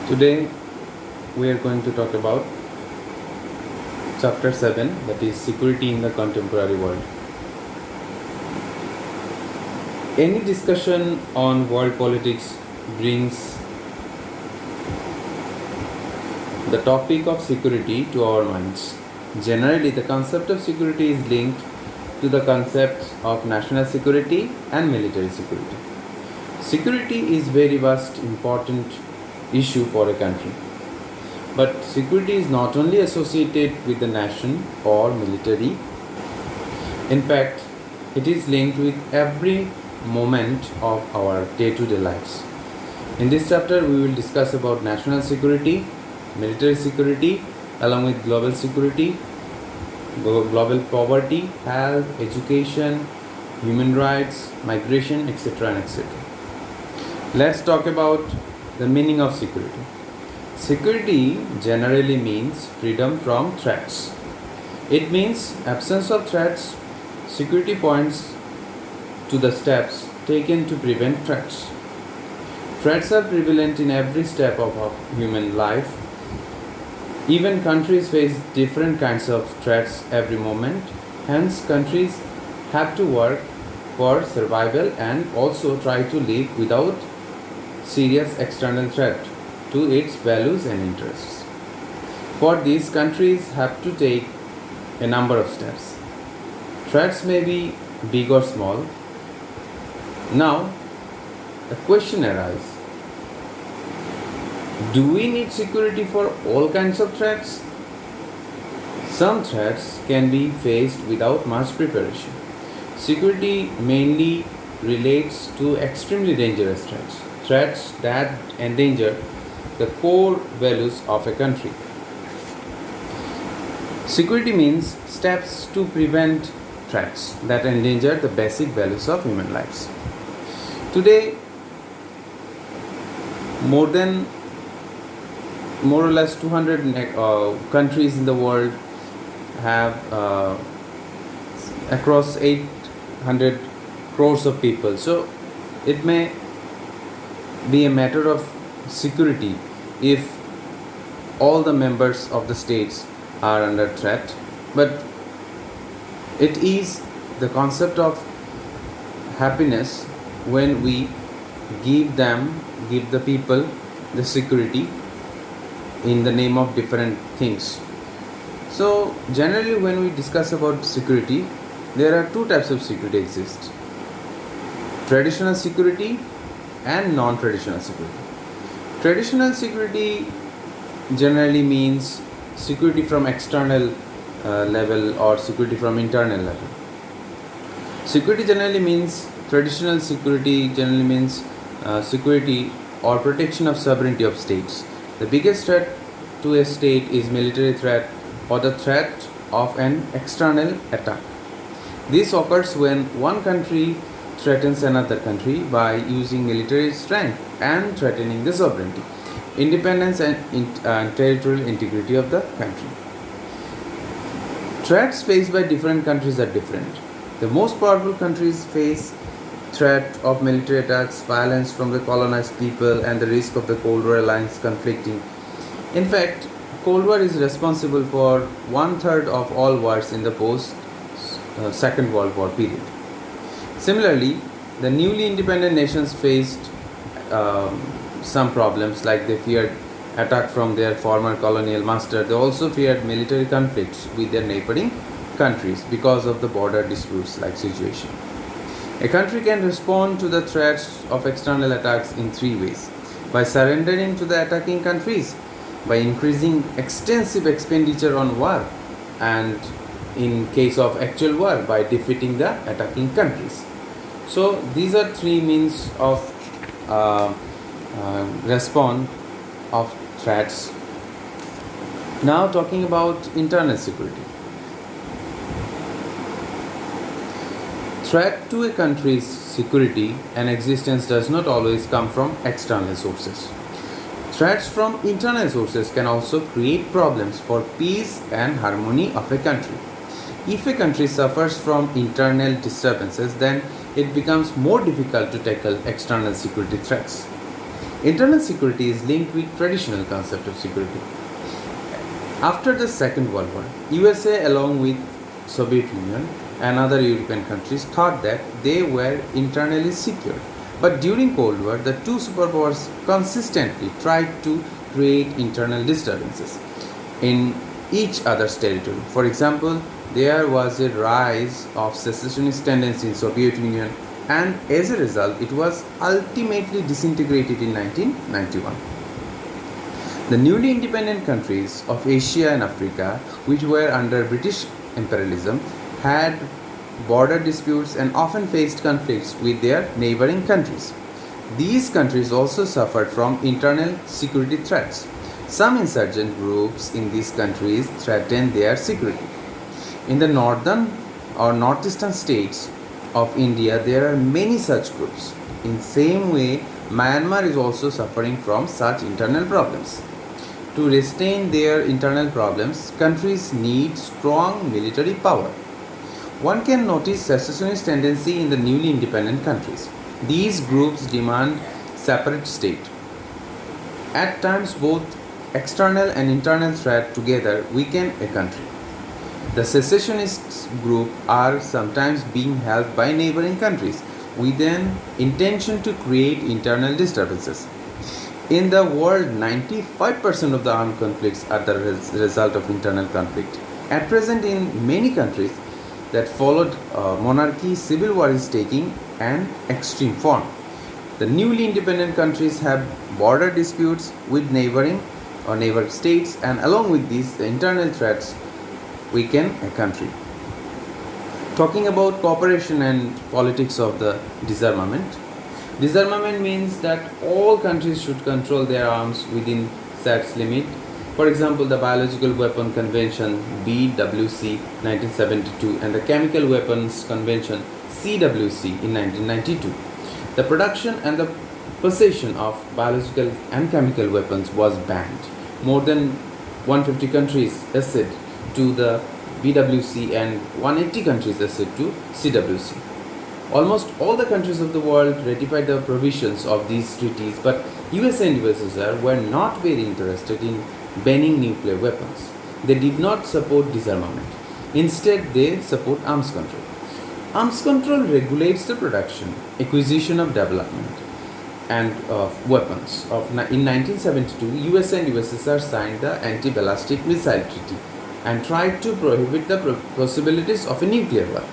Today we are going to talk about chapter 7, that is security in the contemporary world. Any discussion on world politics brings the topic of security to our minds. Generally, the concept of security is linked to the concepts of national security and military security. Security is very vast, important issue for a country. But security is not only associated with the nation or military. In fact, it is linked with every moment of our day-to-day lives. In this chapter, we will discuss about national security, military security, along with global security, global poverty, health, education, human rights, migration, etc. and etc. Let's talk about the meaning of security. Security generally means freedom from threats. It means absence of threats. Security points to the steps taken to prevent threats. Threats are prevalent in every step of human life. Even countries face different kinds of threats every moment. Hence, countries have to work for survival and also try to live without serious external threat to its values and interests. For this, countries have to take a number of steps. Threats may be big or small. Now, a question arises. Do we need security for all kinds of threats? Some threats can be faced without much preparation. Security mainly relates to extremely dangerous threats that endanger the core values of a country. Security means steps to prevent threats that endanger the basic values of human lives. Today, more or less 200 countries in the world have across 800 crores of people. So it may be a matter of security if all the members of the states are under threat, but it is the concept of happiness when we give the people the security in the name of different things. So generally, when we discuss about security, there are two types of security exist: traditional security and non-traditional security. Traditional security generally means security from external level or security from internal level. Traditional security generally means security or protection of sovereignty of states. The biggest threat to a state is military threat or the threat of an external attack. This occurs when one country threatens another country by using military strength and threatening the sovereignty, independence and territorial integrity of the country. Threats faced by different countries are different. The most powerful countries face threat of military attacks, violence from the colonized people, and the risk of the Cold War alliance conflicting. In fact, Cold War is responsible for 1/3 of all wars in the post Second World War period. Similarly, the newly independent nations faced some problems, like they feared attack from their former colonial master. They also feared military conflicts with their neighboring countries because of the border disputes like situation. A country can respond to the threats of external attacks in three ways: by surrendering to the attacking countries, by increasing extensive expenditure on war, and in case of actual war, by defeating the attacking countries. So these are three means of response of threats. Now talking about internal security. Threat to a country's security and existence does not always come from external sources. Threats from internal sources can also create problems for peace and harmony of a country. If a country suffers from internal disturbances, then it becomes more difficult to tackle external security threats. Internal security is linked with traditional concept of security. After the Second World War, USA along with Soviet Union and other European countries thought that they were internally secure. But during Cold War, the two superpowers consistently tried to create internal disturbances in each other's territory. For example, there was a rise of secessionist tendency in Soviet Union, and as a result, it was ultimately disintegrated in 1991. The newly independent countries of Asia and Africa, which were under British imperialism, had border disputes and often faced conflicts with their neighboring countries. These countries also suffered from internal security threats. Some insurgent groups in these countries threatened their security. In the northern or northeastern states of India, there are many such groups. In same way, Myanmar is also suffering from such internal problems. To restrain their internal problems, countries need strong military power. One can notice secessionist tendency in the newly independent countries. These groups demand separate state. At times, both external and internal threat together weaken a country. The secessionist group are sometimes being helped by neighboring countries with an intention to create internal disturbances. In the world, 95% of the armed conflicts are the result of internal conflict. At present, in many countries that followed monarchy, civil war is taking an extreme form. The newly independent countries have border disputes with neighboring or neighbor states, and along with these, the internal threats weaken a country. Talking about cooperation and politics of the disarmament. Disarmament means that all countries should control their arms within set limit. For example, the Biological Weapon Convention (BWC) 1972 and the Chemical Weapons Convention (CWC) in 1992. The production and the possession of biological and chemical weapons was banned. More than 150 countries acceded to the BWC and 180 countries acceded to CWC. Almost all the countries of the world ratified the provisions of these treaties, but USA and USSR were not very interested in banning nuclear weapons. They did not support disarmament. Instead, they support arms control. Arms control regulates the production, acquisition of development, and of weapons. In 1972, USA and USSR signed the Anti-Ballistic Missile Treaty and tried to prohibit the possibilities of a nuclear war.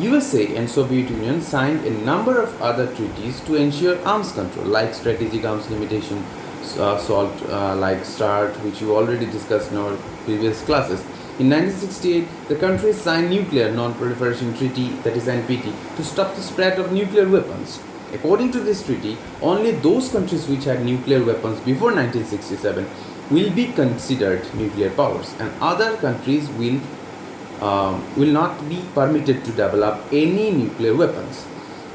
USA and Soviet Union signed a number of other treaties to ensure arms control, like Strategic Arms Limitation, like START, which you already discussed in our previous classes. In 1968, the countries signed Nuclear Non-Proliferation Treaty, that is NPT, to stop the spread of nuclear weapons. According to this treaty, only those countries which had nuclear weapons before 1967 will be considered nuclear powers, and other countries will not be permitted to develop any nuclear weapons.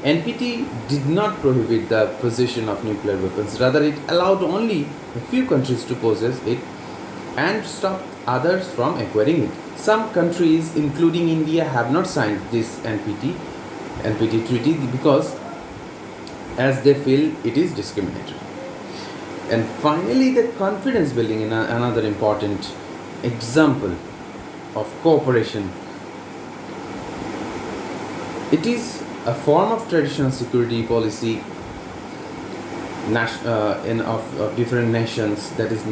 NPT did not prohibit the possession of nuclear weapons, rather it allowed only a few countries to possess it and stopped others from acquiring it. Some countries, including India, have not signed this NPT treaty because as they feel it is discriminatory. And finally, the confidence building is another important example of cooperation. It is a form of traditional security policy of different nations, that is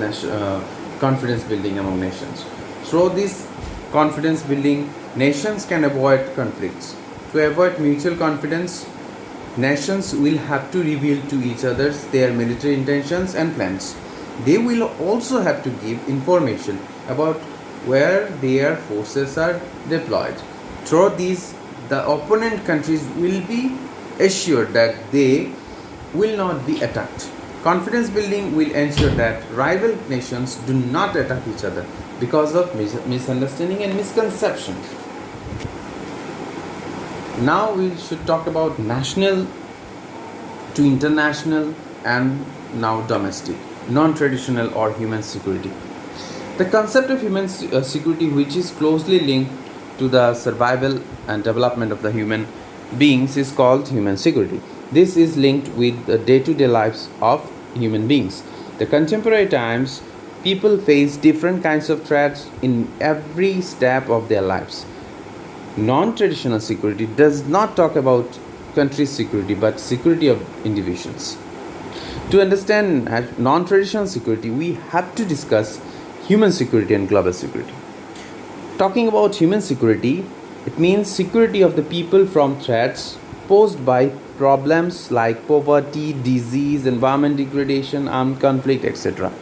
confidence building among nations. Through this confidence building, nations can avoid conflicts. To avoid mutual confidence, nations will have to reveal to each other their military intentions and plans. They will also have to give information about where their forces are deployed. Through these, the opponent countries will be assured that they will not be attacked. Confidence building will ensure that rival nations do not attack each other because of misunderstanding and misconception. Now we should talk about national to international and now domestic, non-traditional or human security. The concept of human security, which is closely linked to the survival and development of the human beings, is called human security. This is linked with the day-to-day lives of human beings. The contemporary times, people face different kinds of threats in every step of their lives. Non-traditional security does not talk about country security but security of individuals. To understand non-traditional security, we have to discuss human security and global security. Talking about human security, it means security of the people from threats posed by problems like poverty, disease, environment degradation, armed conflict, etc.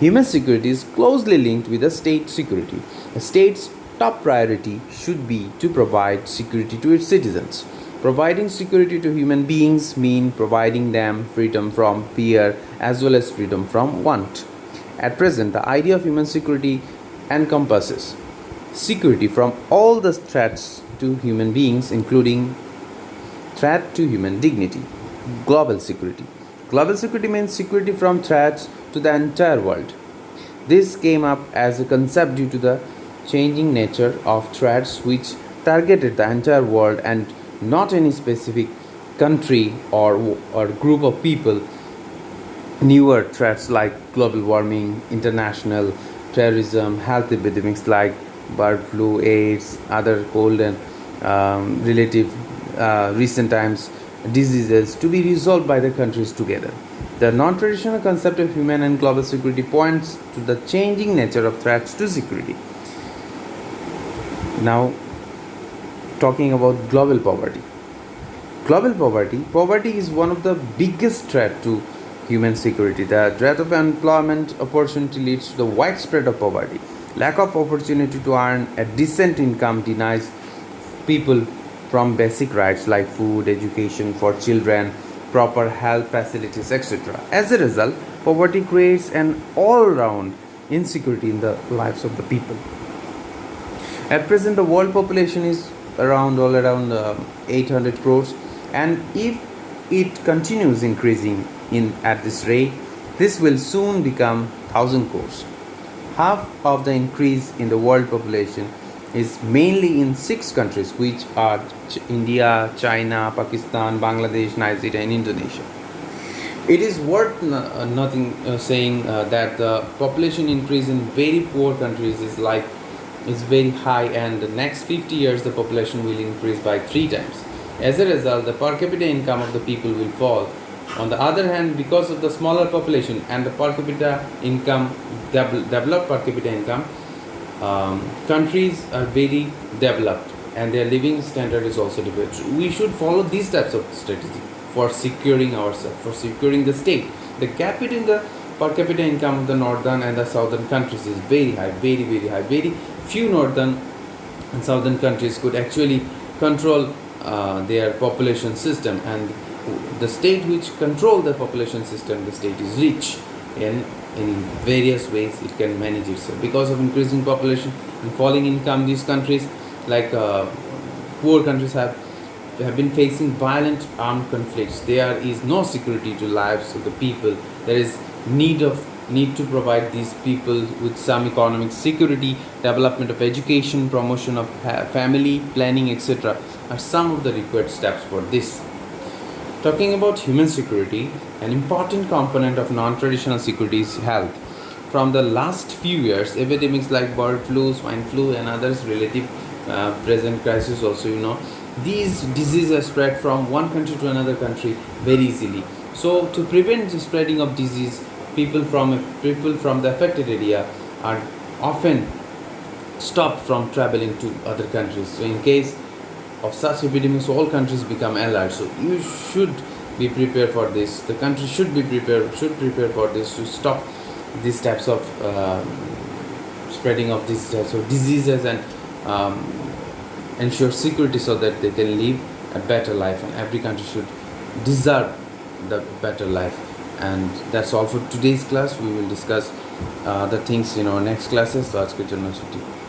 Human security is closely linked with the state security. A state's top priority should be to provide security to its citizens. Providing security to human beings means providing them freedom from fear as well as freedom from want. At present, the idea of human security encompasses security from all the threats to human beings, including threat to human dignity. Global security. Global security means security from threats to the entire world. This came up as a concept due to the changing nature of threats which targeted the entire world and not any specific country or group of people. Newer threats like global warming, international terrorism, health epidemics like bird flu, AIDS, other cold and relative recent times diseases to be resolved by the countries together. The non-traditional concept of human and global security points to the changing nature of threats to security. Now, talking about global poverty. Poverty is one of the biggest threat to human security. The threat of unemployment opportunity leads to the widespread of poverty. Lack of opportunity to earn a decent income denies people from basic rights like food, education for children, proper health facilities, etc. As a result, poverty creates an all-round insecurity in the lives of the people. At present, the world population is around 800 crores, and if it continues increasing at this rate, this will soon become 1,000 crores. Half of the increase in the world population is mainly in 6 countries, which are India, China, Pakistan, Bangladesh, Nigeria, and Indonesia. It is worth saying that the population increase in very poor countries is very high, and the next 50 years the population will increase by 3 times. As a result, the per capita income of the people will fall. On the other hand, because of the smaller population and the per capita income, developed per capita income, countries are very developed and their living standard is also developed. We should follow these types of strategy for securing ourselves, for securing the state. The gap between the per capita income of the northern and the southern countries is very high, very, very high. Very few northern and southern countries could actually control their population system, and the state which control the population system, the state is rich in various ways. It can manage itself. Because of increasing population and falling income, these countries like poor countries have been facing violent armed conflicts. There is no security to lives of the people. There is need to provide these people with some economic security. Development of education, promotion of family planning, etc. are some of the required steps for this. Talking about human security, an important component of non-traditional security is health. From the last few years, epidemics like bird flu, swine flu, and others relative present crisis also, these diseases spread from one country to another country very easily. So to prevent the spreading of disease, people from the affected area are often stopped from traveling to other countries. So in case of such epidemics, all countries become alert. So you should be prepared for this. The country should prepare for this to stop these types of spreading of these types of diseases and ensure security so that they can live a better life, and every country should deserve the better life. And that's all for today's class. We will discuss the things in our next classes. So आज के जन्म छुट्टी.